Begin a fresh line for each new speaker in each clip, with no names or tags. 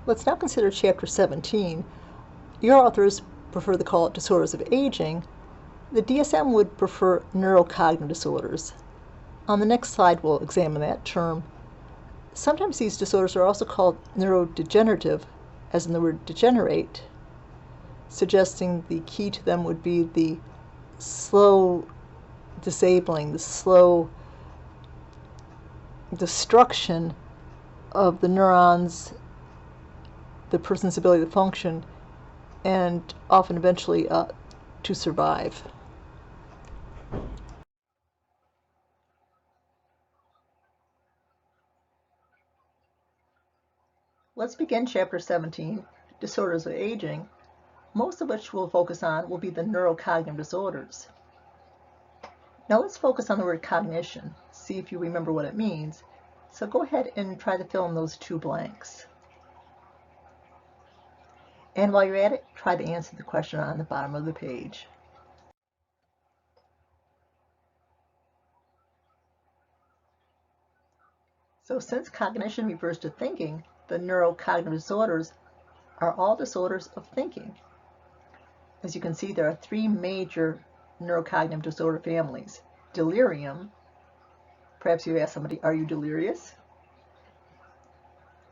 Let's now consider Chapter 17. Your authors prefer to call it disorders of aging. The DSM would prefer neurocognitive disorders. On the next slide, we'll examine that term. Sometimes these disorders are also called neurodegenerative, as in the word degenerate, suggesting the key to them would be the slow disabling, the slow destruction of the neurons, the person's ability to function, and often eventually to survive. Let's begin Chapter 17, Disorders of Aging, most of which we'll focus on will be the neurocognitive disorders. Now let's focus on the word cognition, see if you remember what it means. So go ahead and try to fill in those two blanks. And while you're at it, try to answer the question on the bottom of the page. So since cognition refers to thinking, the neurocognitive disorders are all disorders of thinking. As you can see, there are three major neurocognitive disorder families. Delirium, perhaps you ask somebody, are you delirious?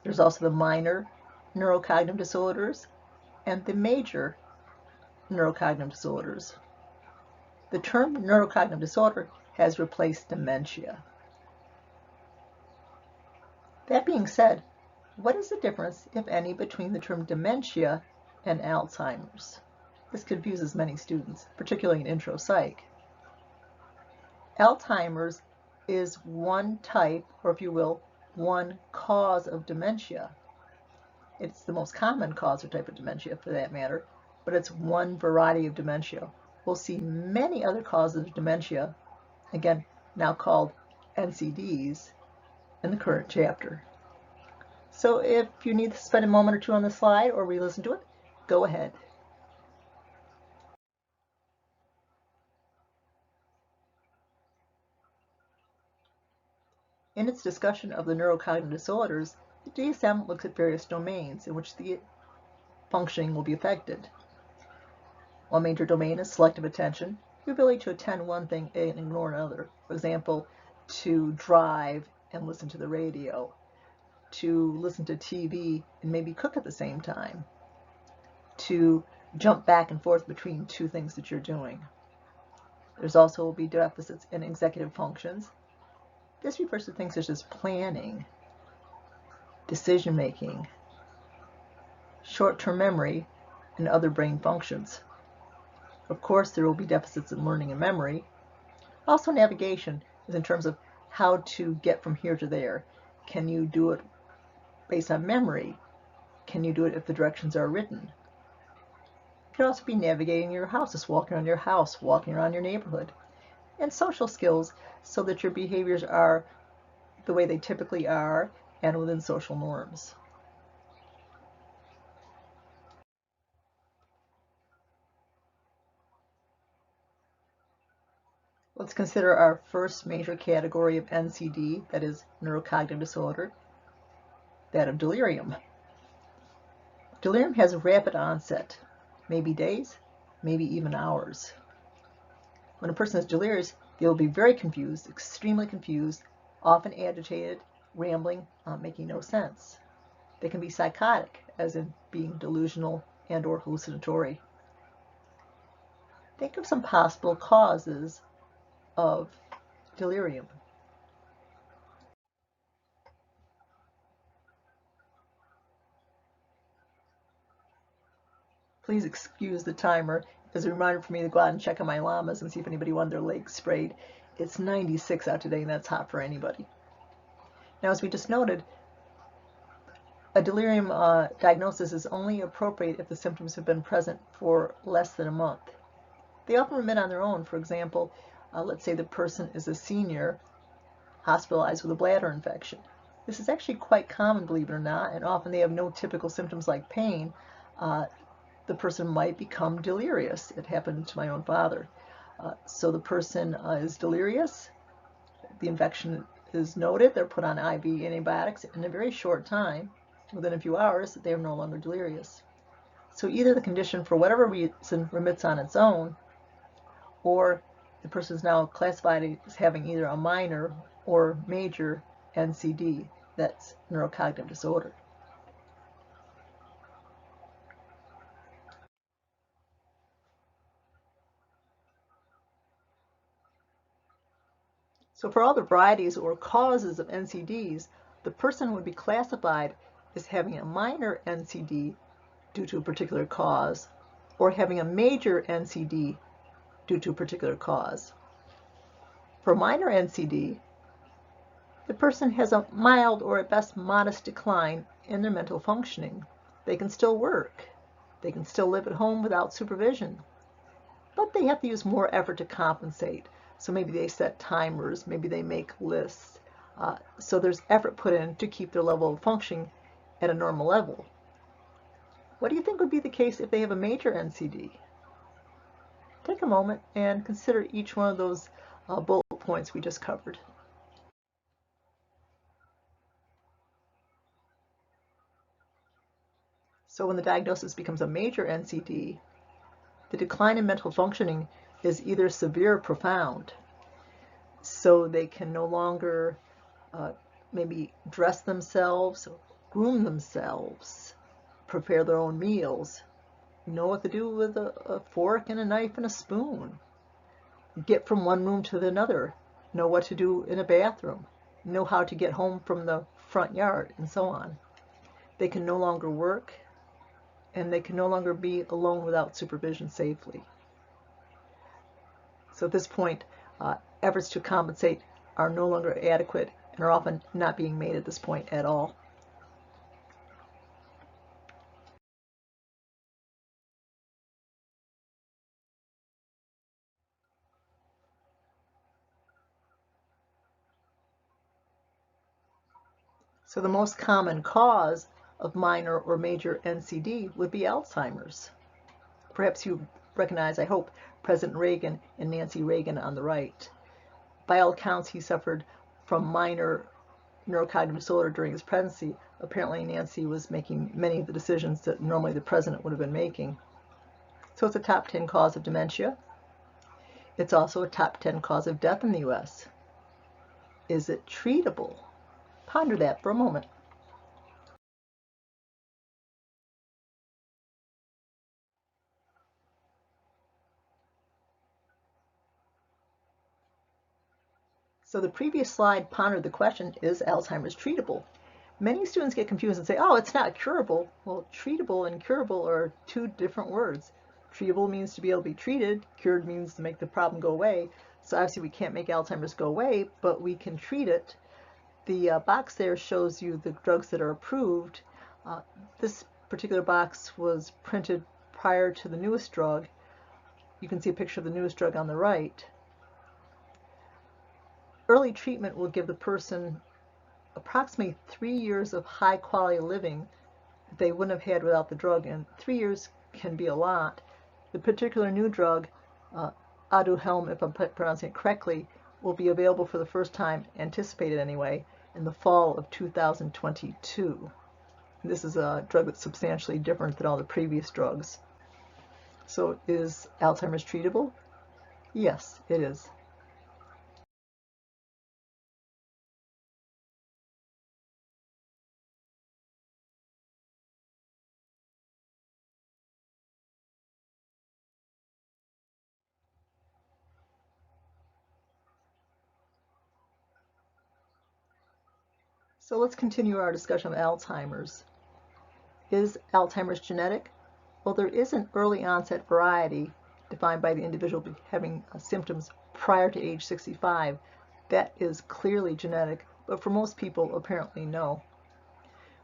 There's also the minor neurocognitive disorders and the major neurocognitive disorders. The term neurocognitive disorder has replaced dementia. That being said, what is the difference, if any, between the term dementia and Alzheimer's? This confuses many students, particularly in intro psych. Alzheimer's is one type, or if you will, one cause of dementia. It's the most common cause or type of dementia for that matter, but it's one variety of dementia. We'll see many other causes of dementia, again, now called NCDs, in the current chapter. So if you need to spend a moment or two on the slide or re-listen to it, go ahead. In its discussion of the neurocognitive disorders, the DSM looks at various domains in which the functioning will be affected. One major domain is selective attention, the ability to attend one thing and ignore another. For example, to drive and listen to the radio, to listen to TV and maybe cook at the same time, to jump back and forth between two things that you're doing. There's also will be deficits in executive functions. This refers to things such as planning, decision-making, short-term memory, and other brain functions. Of course, there will be deficits in learning and memory. Also, navigation is in terms of how to get from here to there. Can you do it based on memory? Can you do it if the directions are written? It could also be navigating your house, just walking around your house, walking around your neighborhood. And social skills, so that your behaviors are the way they typically are and within social norms. Let's consider our first major category of NCD, that is neurocognitive disorder, that of delirium. Delirium has a rapid onset, maybe days, maybe even hours. When a person is delirious, they will be very confused, extremely confused, often agitated, rambling, making no sense. They can be psychotic, as in being delusional and or hallucinatory. Think of some possible causes of delirium. Please excuse the timer as a reminder for me to go out and check on my llamas and see if anybody wanted their legs sprayed. It's 96 out today, and that's hot for anybody. Now, as we just noted, a delirium diagnosis is only appropriate if the symptoms have been present for less than a month. They often remit on their own. For example, let's say the person is a senior hospitalized with a bladder infection. This is actually quite common, believe it or not, and often they have no typical symptoms like pain. The person might become delirious. It happened to my own father. So the person is delirious, the infection is noted, they're put on IV antibiotics in a very short time, within a few hours, they are no longer delirious. So either the condition, for whatever reason, remits on its own, or the person is now classified as having either a minor or major NCD, that's neurocognitive disorder. So for all the varieties or causes of NCDs, the person would be classified as having a minor NCD due to a particular cause, or having a major NCD due to a particular cause. For minor NCD, the person has a mild or at best modest decline in their mental functioning. They can still work. They can still live at home without supervision. But they have to use more effort to compensate. So maybe they set timers, maybe they make lists. So there's effort put in to keep their level of functioning at a normal level. What do you think would be the case if they have a major NCD? Take a moment and consider each one of those bullet points we just covered. So when the diagnosis becomes a major NCD, the decline in mental functioning is either severe or profound. So they can no longer maybe dress themselves, groom themselves, prepare their own meals, know what to do with a fork and a knife and a spoon, get from one room to another, know what to do in a bathroom, know how to get home from the front yard, and so on. They can no longer work, and they can no longer be alone without supervision safely. So at this point, efforts to compensate are no longer adequate and are often not being made at this point at all. So the most common cause of minor or major NCD would be Alzheimer's. Perhaps you recognize, I hope, President Reagan and Nancy Reagan on the right. By all accounts, he suffered from minor neurocognitive disorder during his presidency. Apparently, Nancy was making many of the decisions that normally the president would have been making. So it's a top 10 cause of dementia. It's also a top 10 cause of death in the U.S. Is it treatable? Ponder that for a moment. So the previous slide pondered the question, is Alzheimer's treatable? Many students get confused and say, oh, it's not curable. Well, treatable and curable are two different words. Treatable means to be able to be treated. Cured means to make the problem go away. So obviously we can't make Alzheimer's go away, but we can treat it. The box there shows you the drugs that are approved. This particular box was printed prior to the newest drug. You can see a picture of the newest drug on the right. Early treatment will give the person approximately 3 years of high quality living that they wouldn't have had without the drug, and 3 years can be a lot. The particular new drug, Aduhelm, if I'm pronouncing it correctly, will be available for the first time, anticipated anyway, in the fall of 2022. This is a drug that's substantially different than all the previous drugs. So is Alzheimer's treatable? Yes, it is. So let's continue our discussion of Alzheimer's. Is Alzheimer's genetic? Well, there is an early onset variety defined by the individual having symptoms prior to age 65. That is clearly genetic, but for most people, apparently no.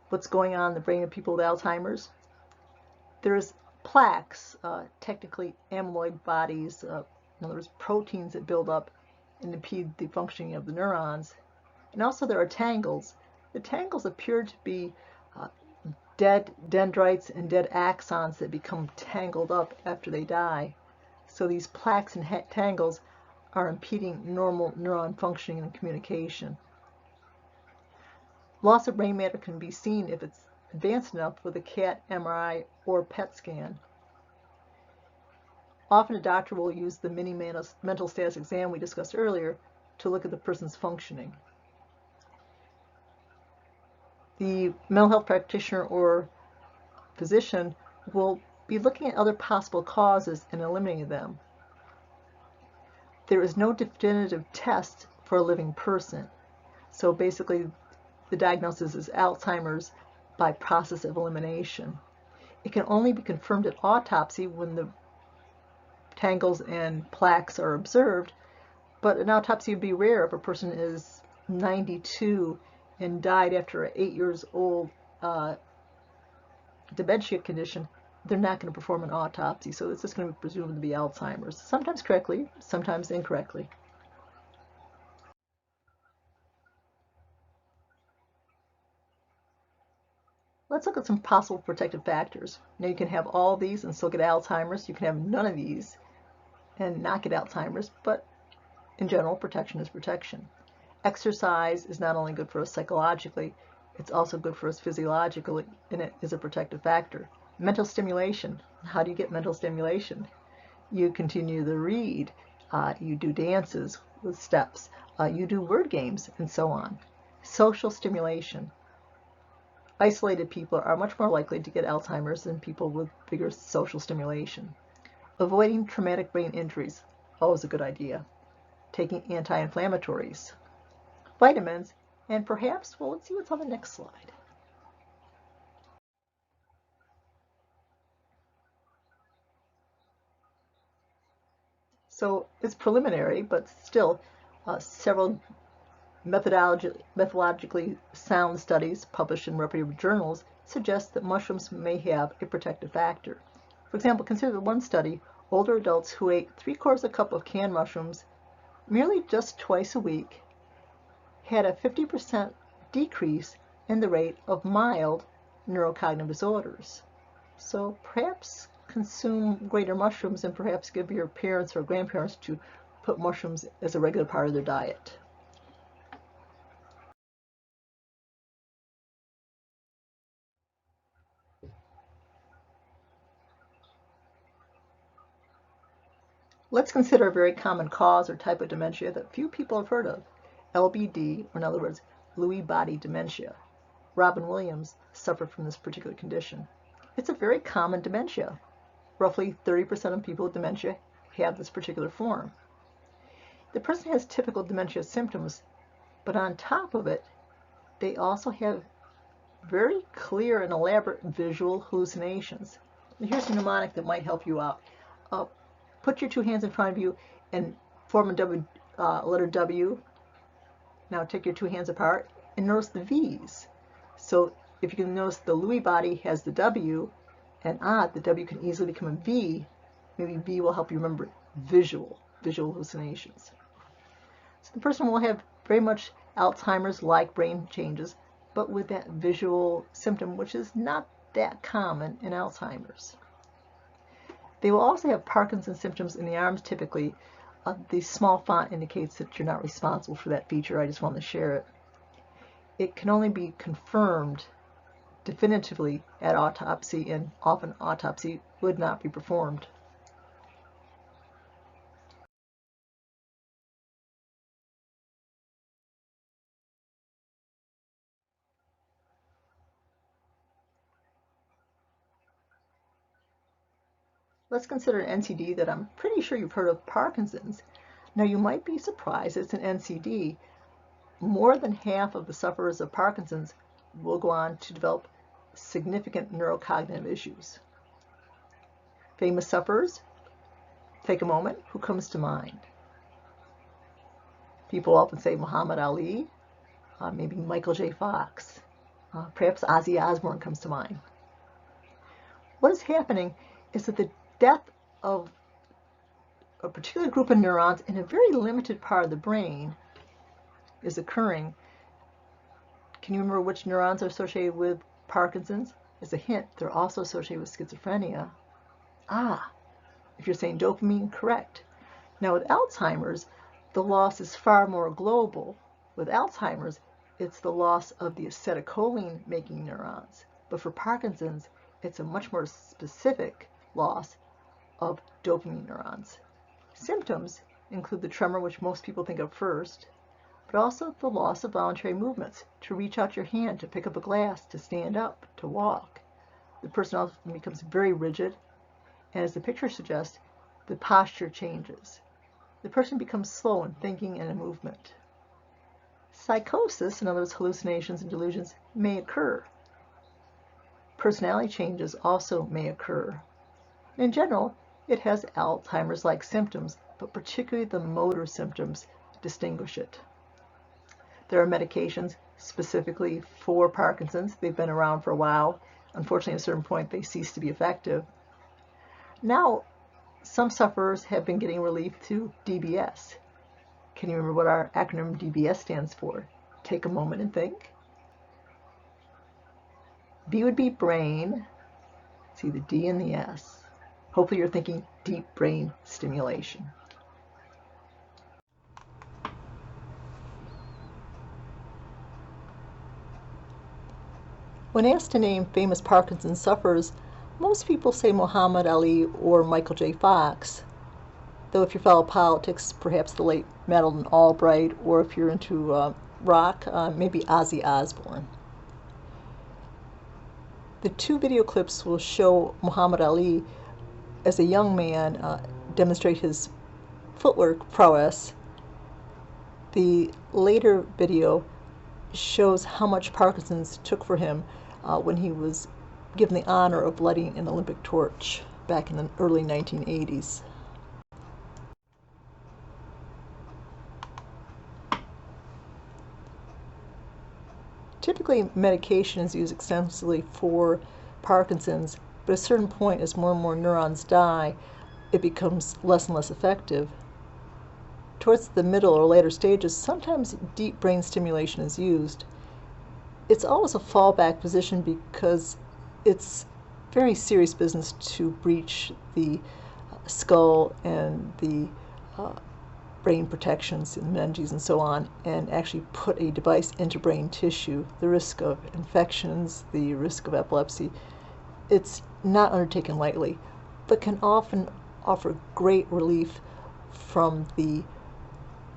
What's going on in the brain of people with Alzheimer's? There's plaques, technically amyloid bodies, in other words, proteins that build up and impede the functioning of the neurons. And also there are tangles. The tangles appear to be dead dendrites and dead axons that become tangled up after they die. So these plaques and tangles are impeding normal neuron functioning and communication. Loss of brain matter can be seen if it's advanced enough with a CAT, MRI, or PET scan. Often a doctor will use the mini mental status exam we discussed earlier to look at the person's functioning. The mental health practitioner or physician will be looking at other possible causes and eliminating them. There is no definitive test for a living person. So basically, the diagnosis is Alzheimer's by process of elimination. It can only be confirmed at autopsy when the tangles and plaques are observed, but an autopsy would be rare if a person is 92 and died after an 8 years old dementia condition. They're not going to perform an autopsy, so it's just going to be presumed to be Alzheimer's, sometimes correctly, sometimes incorrectly. Let's look at some possible protective factors. Now, you can have all these and still get Alzheimer's. You can have none of these and not get Alzheimer's, but in general, protection is protection. Exercise is not only good for us psychologically, it's also good for us physiologically, and it is a protective factor. Mental stimulation. How do you get mental stimulation? You continue to read, you do dances with steps, you do word games, and so on. Social stimulation. Isolated people are much more likely to get Alzheimer's than people with bigger social stimulation. Avoiding traumatic brain injuries, always a good idea. Taking anti-inflammatories, vitamins, and perhaps, well, let's see what's on the next slide. So it's preliminary, but still several methodologically sound studies published in reputable journals suggest that mushrooms may have a protective factor. For example, consider one study, older adults who ate 3/4 cup of canned mushrooms merely just twice a week had a 50% decrease in the rate of mild neurocognitive disorders. So perhaps consume greater mushrooms and perhaps give your parents or grandparents to put mushrooms as a regular part of their diet. Let's consider a very common cause or type of dementia that few people have heard of, LBD, or in other words, Lewy body dementia. Robin Williams suffered from this particular condition. It's a very common dementia. Roughly 30% of people with dementia have this particular form. The person has typical dementia symptoms, but on top of it, they also have very clear and elaborate visual hallucinations. And here's a mnemonic that might help you out. Put your two hands in front of you and form a letter W. Now take your two hands apart and notice the V's. So if you can notice the Lewy body has the W, and the W can easily become a V. Maybe V will help you remember visual hallucinations. So the person will have very much Alzheimer's-like brain changes, but with that visual symptom, which is not that common in Alzheimer's. They will also have Parkinson's symptoms in the arms typically. The small font indicates that you're not responsible for that feature. I just wanted to share it. It can only be confirmed definitively at autopsy, and often autopsy would not be performed. Let's consider an NCD that I'm pretty sure you've heard of, Parkinson's. Now you might be surprised it's an NCD. More than half of the sufferers of Parkinson's will go on to develop significant neurocognitive issues. Famous sufferers, take a moment, who comes to mind? People often say Muhammad Ali, maybe Michael J. Fox, perhaps Ozzy Osbourne comes to mind. What is happening is that the death of a particular group of neurons in a very limited part of the brain is occurring. Can you remember which neurons are associated with Parkinson's? As a hint, they're also associated with schizophrenia. If you're saying dopamine, correct. Now with Alzheimer's, the loss is far more global. With Alzheimer's, it's the loss of the acetylcholine making neurons. But for Parkinson's, it's a much more specific loss of dopamine neurons. Symptoms include the tremor, which most people think of first, but also the loss of voluntary movements, to reach out your hand, to pick up a glass, to stand up, to walk. The person often becomes very rigid, and as the picture suggests, the posture changes. The person becomes slow in thinking and in movement. Psychosis, in other words, hallucinations and delusions, may occur. Personality changes also may occur. In general, it has Alzheimer's-like symptoms, but particularly the motor symptoms distinguish it. There are medications specifically for Parkinson's. They've been around for a while. Unfortunately, at a certain point, they cease to be effective. Now, some sufferers have been getting relief through DBS. Can you remember what our acronym DBS stands for? Take a moment and think. B would be brain. See the D and the S. Hopefully you're thinking deep brain stimulation. When asked to name famous Parkinson's sufferers, most people say Muhammad Ali or Michael J. Fox. Though if you follow politics, perhaps the late Madeleine Albright, or if you're into rock, maybe Ozzy Osbourne. The two video clips will show Muhammad Ali as a young man demonstrate his footwork prowess. The later video shows how much Parkinson's took for him when he was given the honor of lighting an Olympic torch back in the early 1980s. Typically, medication is used extensively for Parkinson's, but at a certain point, as more and more neurons die, it becomes less and less effective. Towards the middle or later stages, sometimes deep brain stimulation is used. It's always a fallback position because it's very serious business to breach the skull and the brain protections and meninges and so on, and actually put a device into brain tissue. The risk of infections, the risk of epilepsy, it's not undertaken lightly, but can often offer great relief from the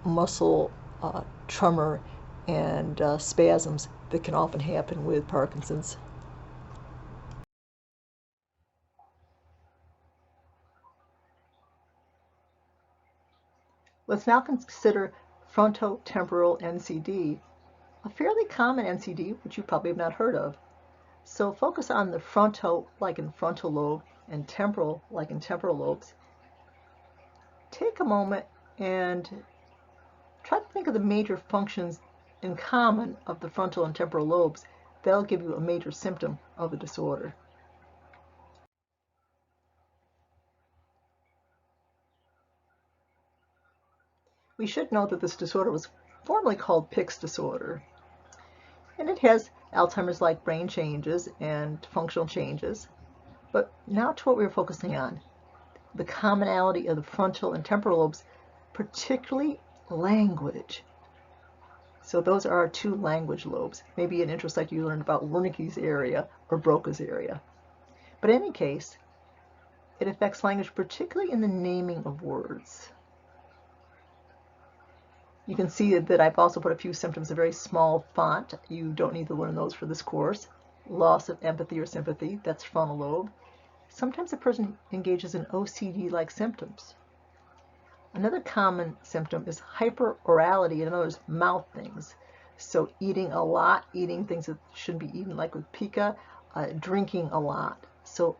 muscle tremor and spasms that can often happen with Parkinson's. Let's now consider frontotemporal NCD, a fairly common NCD which you probably have not heard of. So focus on the frontal, like in frontal lobe, and temporal, like in temporal lobes. Take a moment and try to think of the major functions in common of the frontal and temporal lobes. That'll give you a major symptom of the disorder. We should note that this disorder was formerly called Pick's disorder, and it has Alzheimer's-like brain changes and functional changes. But now to what we were focusing on, the commonality of the frontal and temporal lobes, particularly language. So those are our two language lobes. Maybe an interest like you learned about Wernicke's area or Broca's area. But in any case, it affects language, particularly in the naming of words. You can see that I've also put a few symptoms, a very small font. You don't need to learn those for this course. Loss of empathy or sympathy, that's frontal lobe. Sometimes a person engages in OCD-like symptoms. Another common symptom is hyperorality, in other words, mouth things. So eating a lot, eating things that shouldn't be eaten, like with pica, drinking a lot. So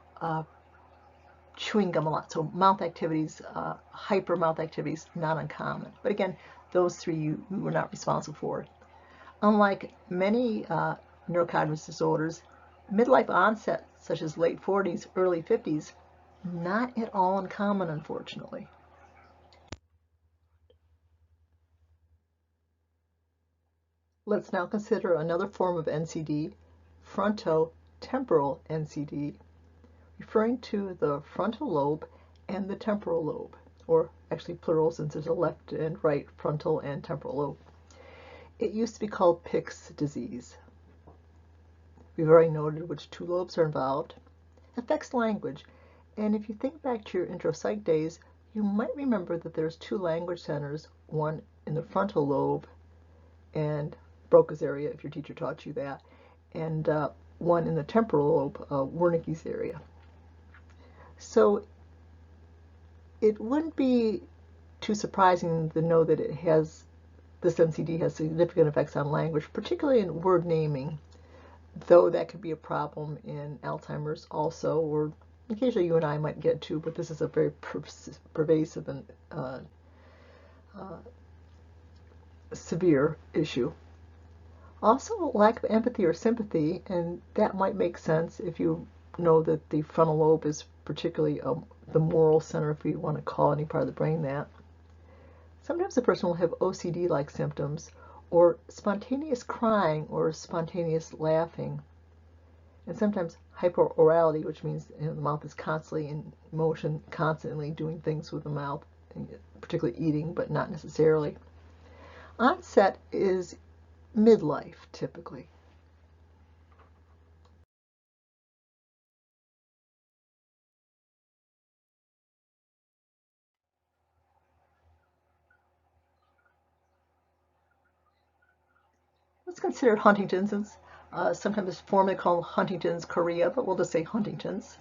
chewing gum a lot. So mouth activities, hyper mouth activities, not uncommon. But again, those three you were not responsible for. Unlike many neurocognitive disorders, midlife onset, such as late 40s, early 50s, not at all uncommon, unfortunately. Let's now consider another form of NCD, frontotemporal NCD, referring to the frontal lobe and the temporal lobe, or actually plural since there's a left and right frontal and temporal lobe. It used to be called Pick's disease. we've already noted which two lobes are involved. Affects language. And if you think back to your intro psych days, you might remember that there's two language centers, one in the frontal lobe and Broca's area, if your teacher taught you that, and one in the temporal lobe, Wernicke's area. So it wouldn't be too surprising to know that this NCD has significant effects on language, particularly in word naming, though that could be a problem in Alzheimer's also, or occasionally you and I might get to, but this is a very pervasive and severe issue. Also, lack of empathy or sympathy, and that might make sense if you know that the frontal lobe is particularly the moral center, if we want to call any part of the brain that. Sometimes a person will have OCD-like symptoms, or spontaneous crying or spontaneous laughing, and sometimes hyperorality, which means the mouth is constantly in motion, constantly doing things with the mouth, particularly eating, but not necessarily. Onset is midlife, typically. Let's consider Huntington's. Sometimes it's formally called Huntington's chorea, but we'll just say Huntington's.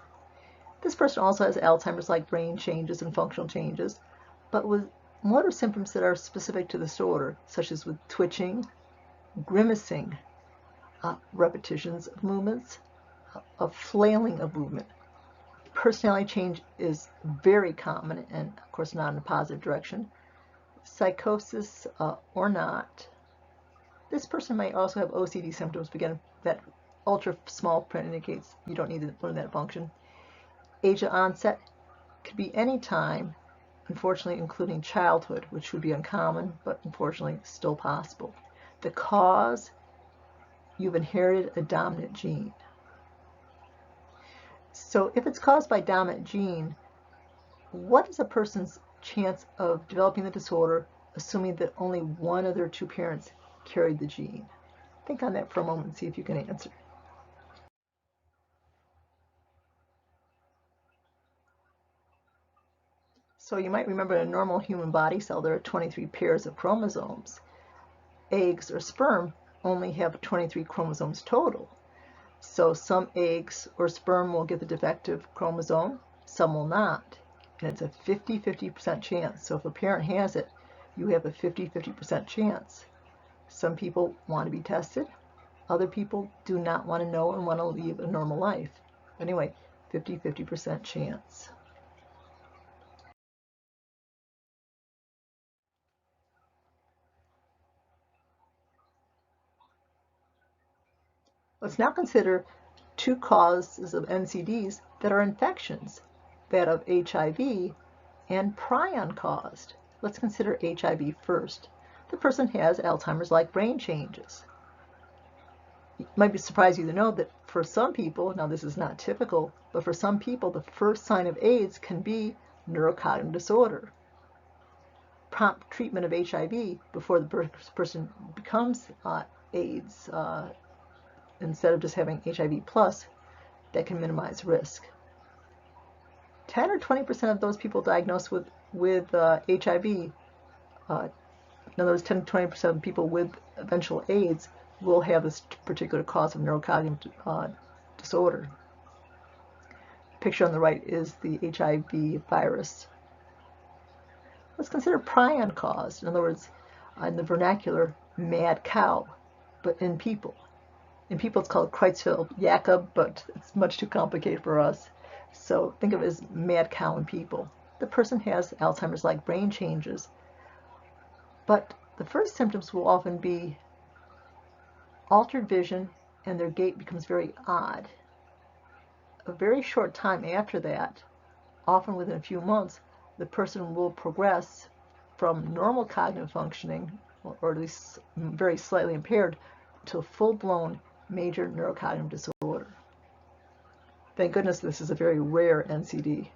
This person also has Alzheimer's-like brain changes and functional changes, but with motor symptoms that are specific to the disorder, such as with twitching, grimacing, repetitions of movements, a flailing of movement. Personality change is very common and, of course, not in a positive direction. Psychosis or not. This person may also have OCD symptoms, but again, that ultra small print indicates you don't need to learn that function. Age of onset could be any time, unfortunately including childhood, which would be uncommon, but unfortunately still possible. The cause, you've inherited a dominant gene. So if it's caused by dominant gene, what is a person's chance of developing the disorder, assuming that only one of their two parents carried the gene? Think on that for a moment and see if you can answer. So you might remember in a normal human body cell there are 23 pairs of chromosomes. Eggs or sperm only have 23 chromosomes total. So some eggs or sperm will get the defective chromosome, some will not. And it's a 50-50% chance. So if a parent has it, you have a 50-50% chance. Some people want to be tested. Other people do not want to know and want to live a normal life. Anyway, 50-50% chance. Let's now consider two causes of NCDs that are infections, that of HIV and prion-caused. Let's consider HIV first. The person has Alzheimer's-like brain changes. It might be surprising to know that for some people, now this is not typical, but for some people the first sign of AIDS can be neurocognitive disorder. Prompt treatment of HIV before the person becomes AIDS, instead of just having HIV plus, that can minimize risk. 10 or 20% of those people diagnosed with HIV, in other words, 10 to 20% of people with eventual AIDS will have this particular cause of neurocognitive disorder. The picture on the right is the HIV virus. Let's consider prion caused, in other words, in the mad cow, but in people. In people, it's called Creutzfeldt-Jakob, but it's much too complicated for us. So think of it as mad cow in people. The person has Alzheimer's-like brain changes, but the first symptoms will often be altered vision, and their gait becomes very odd. A very short time after that, often within a few months, the person will progress from normal cognitive functioning, or at least very slightly impaired, to full-blown major neurocognitive disorder. Thank goodness this is a very rare NCD.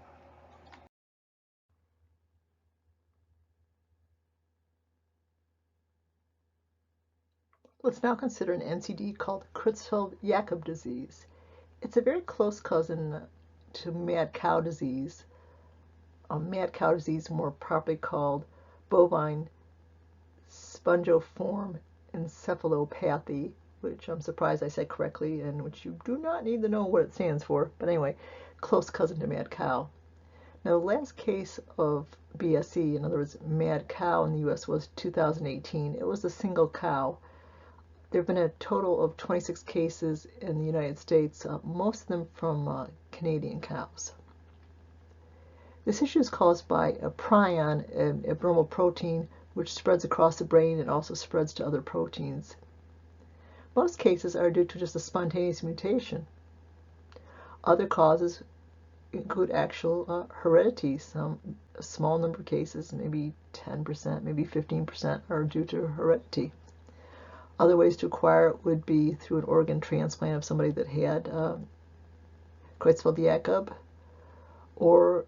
Let's now consider an NCD called Creutzfeldt-Jakob disease. It's a very close cousin to mad cow disease. Mad cow disease, more properly called bovine spongiform encephalopathy, which I'm surprised I said correctly, and which you do not need to know what it stands for. But anyway, close cousin to mad cow. Now, the last case of BSE, in other words, mad cow in the U.S. was 2018. It was a single cow. There have been a total of 26 cases in the United States, most of them from Canadian cows. This issue is caused by a prion, an abnormal protein, which spreads across the brain and also spreads to other proteins. Most cases are due to just a spontaneous mutation. Other causes include actual heredity. A small number of cases, maybe 10%, maybe 15%, are due to heredity. Other ways to acquire it would be through an organ transplant of somebody that had Creutzfeldt-Jakob, or,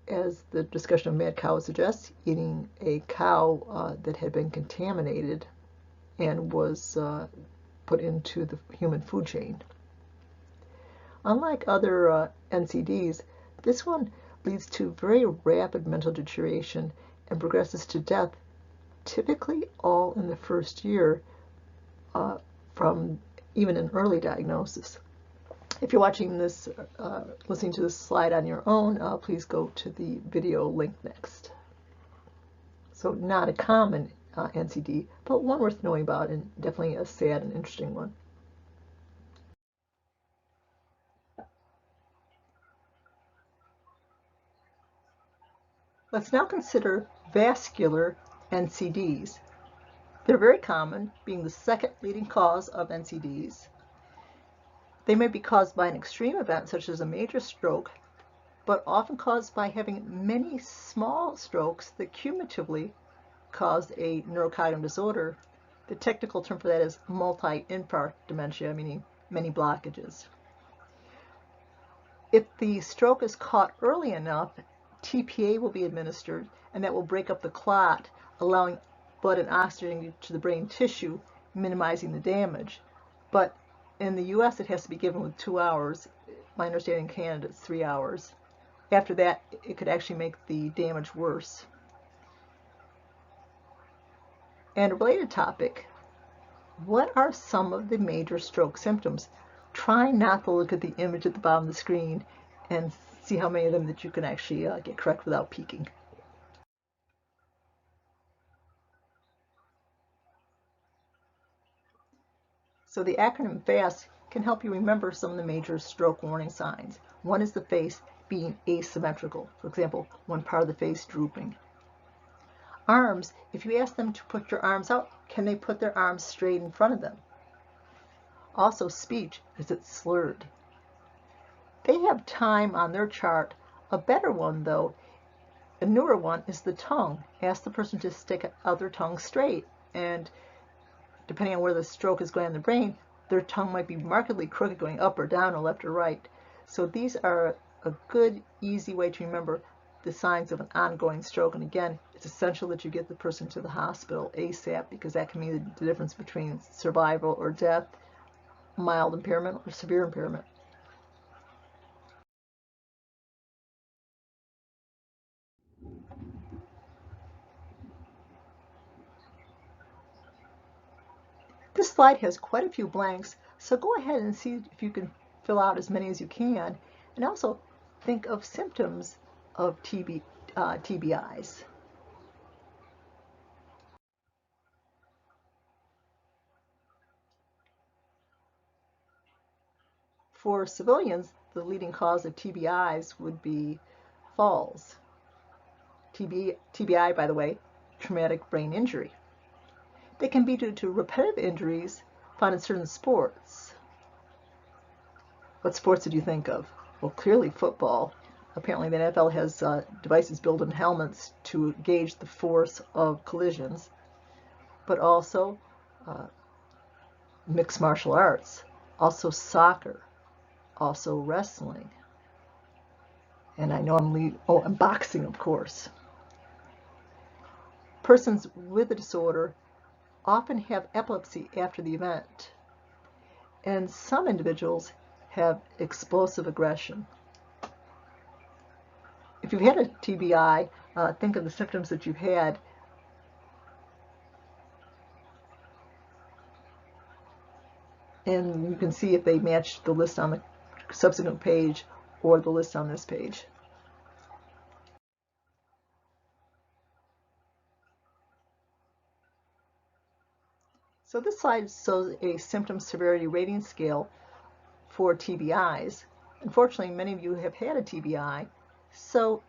as the discussion of mad cow suggests, eating a cow that had been contaminated and was put into the human food chain. Unlike other NCDs, this one leads to very rapid mental deterioration and progresses to death, typically all in the first year from even an early diagnosis. If you're watching this, listening to this slide on your own, please go to the video link next. So not a common NCD, but one worth knowing about, and definitely a sad and interesting one. Let's now consider vascular NCDs. They're very common, being the second leading cause of NCDs. They may be caused by an extreme event such as a major stroke, but often caused by having many small strokes that cumulatively cause a neurocognitive disorder. The technical term for that is multi-infarct dementia, meaning many blockages. If the stroke is caught early enough, TPA will be administered, and that will break up the clot, allowing blood and oxygen to the brain tissue, minimizing the damage. But in the U.S., it has to be given with 2 hours. My understanding in Canada, it's 3 hours. After that, it could actually make the damage worse. And a related topic, what are some of the major stroke symptoms? Try not to look at the image at the bottom of the screen and see how many of them that you can actually get correct without peeking. So the acronym FAST can help you remember some of the major stroke warning signs. One is the face being asymmetrical. For example, one part of the face drooping. Arms, if you ask them to put your arms out, can they put their arms straight in front of them? Also, speech, is it slurred? They have time on their chart. A better one, though, a newer one, is the tongue. Ask the person to stick out their tongue straight, and depending on where the stroke is going in the brain, their tongue might be markedly crooked, going up or down or left or right. So these are a good, easy way to remember the signs of an ongoing stroke. And again, it's essential that you get the person to the hospital ASAP, because that can mean the difference between survival or death, mild impairment or severe impairment. This slide has quite a few blanks, so go ahead and see if you can fill out as many as you can, and also think of symptoms of TBIs. For civilians, the leading cause of TBIs would be falls. TBI, by the way, traumatic brain injury. They can be due to repetitive injuries found in certain sports. What sports did you think of? Well, clearly football. Apparently the NFL has devices built in helmets to gauge the force of collisions, but also mixed martial arts, also soccer, also wrestling, and I know and boxing, of course. Persons with the disorder often have epilepsy after the event. And some individuals have explosive aggression. If you've had a TBI, think of the symptoms that you've had. And you can see if they match the list on the subsequent page or the list on this page. So this slide shows a symptom severity rating scale for TBIs. Unfortunately, many of you have had a TBI, so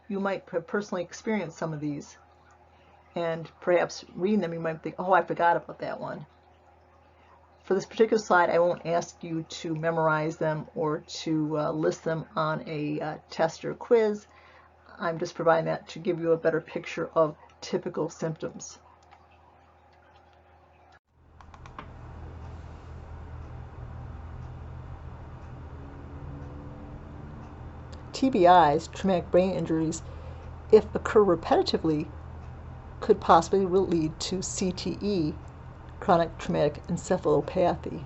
you might have personally experienced some of these. And perhaps reading them, you might think, oh, I forgot about that one. For this particular slide, I won't ask you to memorize them or to list them on a test or quiz. I'm just providing that to give you a better picture of typical symptoms. TBIs, traumatic brain injuries, if occur repetitively, could possibly lead to CTE, chronic traumatic encephalopathy.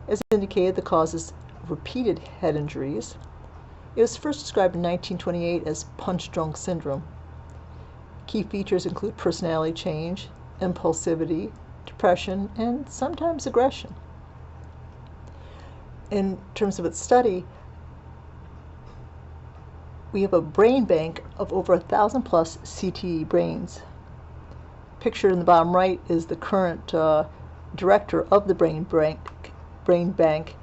As indicated, the cause is repeated head injuries. It was first described in 1928 as punch-drunk syndrome. Key features include personality change, impulsivity, depression, and sometimes aggression. In terms of its study, we have a brain bank of over 1,000 plus CTE brains. Pictured in the bottom right is the current director of the brain bank,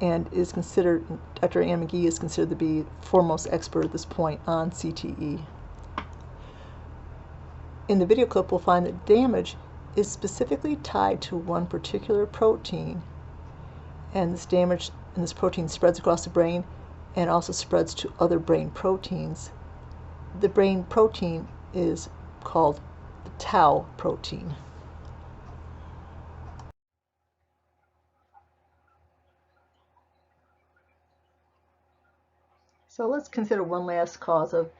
and is considered, Dr. Ann McGee is considered to be foremost expert at this point on CTE. In the video clip, we'll find that damage is specifically tied to one particular protein, and this damage in this protein spreads across the brain and also spreads to other brain proteins. The brain protein is called the tau protein. So let's consider one last cause of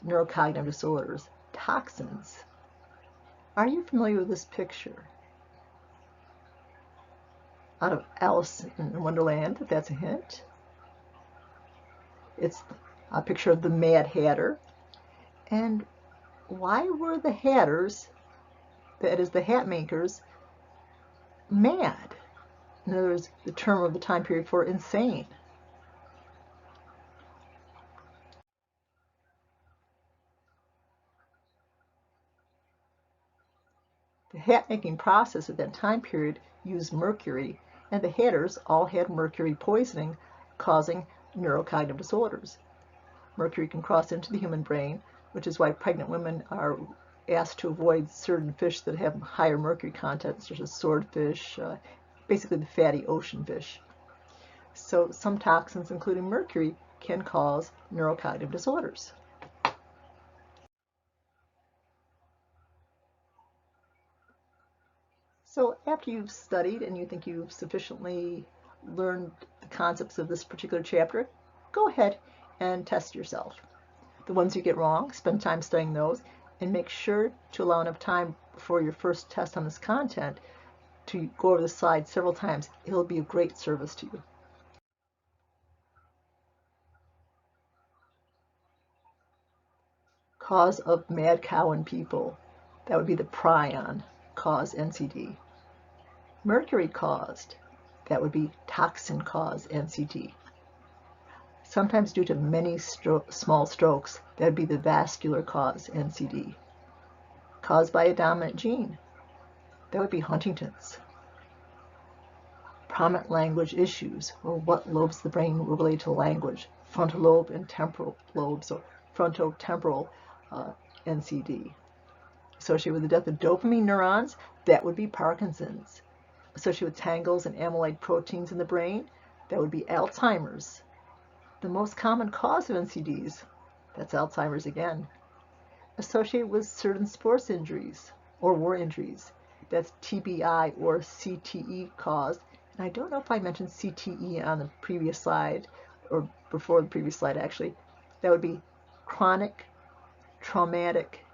neurocognitive disorders, toxins. Are you familiar with this picture? Out of Alice in Wonderland, if that's a hint. It's a picture of the Mad Hatter. And why were the Hatters, that is the hat makers, mad? In other words, the term of the time period for insane. The hat making process at that time period used mercury, and the Hatters all had mercury poisoning, causing neurocognitive disorders. Mercury can cross into the human brain, which is why pregnant women are asked to avoid certain fish that have higher mercury content, such as swordfish, basically the fatty ocean fish. So some toxins, including mercury, can cause neurocognitive disorders. So after you've studied and you think you've sufficiently learned the concepts of this particular chapter, go ahead and test yourself. The ones you get wrong, spend time studying those, and make sure to allow enough time before your first test on this content to go over the slide several times. It'll be of great service to you. Cause of mad cow in people, that would be the prion, cause NCD. Mercury caused, that would be toxin cause NCD. Sometimes due to many small strokes, that would be the vascular cause NCD. Caused by a dominant gene, that would be Huntington's. Prominent language issues, or what lobes of the brain relate to language, frontal lobe and temporal lobes, or frontotemporal NCD. Associated with the death of dopamine neurons, that would be Parkinson's. Associated with tangles and amyloid proteins in the brain, that would be Alzheimer's. The most common cause of NCDs, that's Alzheimer's again. Associated with certain sports injuries or war injuries, that's TBI or CTE caused. And I don't know if I mentioned CTE on the previous slide or before the previous slide actually. That would be chronic traumatic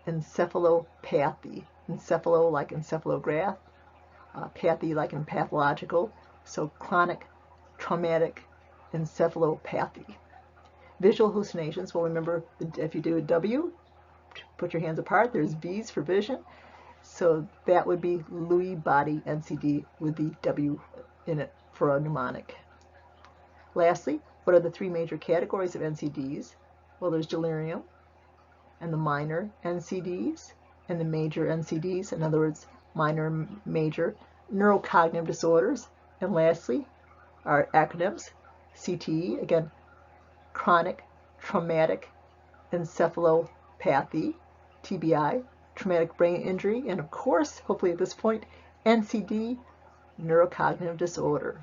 encephalopathy. Encephalo like encephalograph, pathy like in pathological, so chronic traumatic encephalopathy. Visual hallucinations, well, remember if you do a W, put your hands apart, there's V's for vision, so that would be Lewy body NCD with the W in it for a mnemonic. Lastly, what are the three major categories of NCDs? Well, there's delirium, and the minor NCDs, and the major NCDs, in other words, minor, major, neurocognitive disorders, and lastly, our acronyms, CTE, again, chronic traumatic encephalopathy, TBI, traumatic brain injury, and of course, hopefully at this point, NCD, neurocognitive disorder.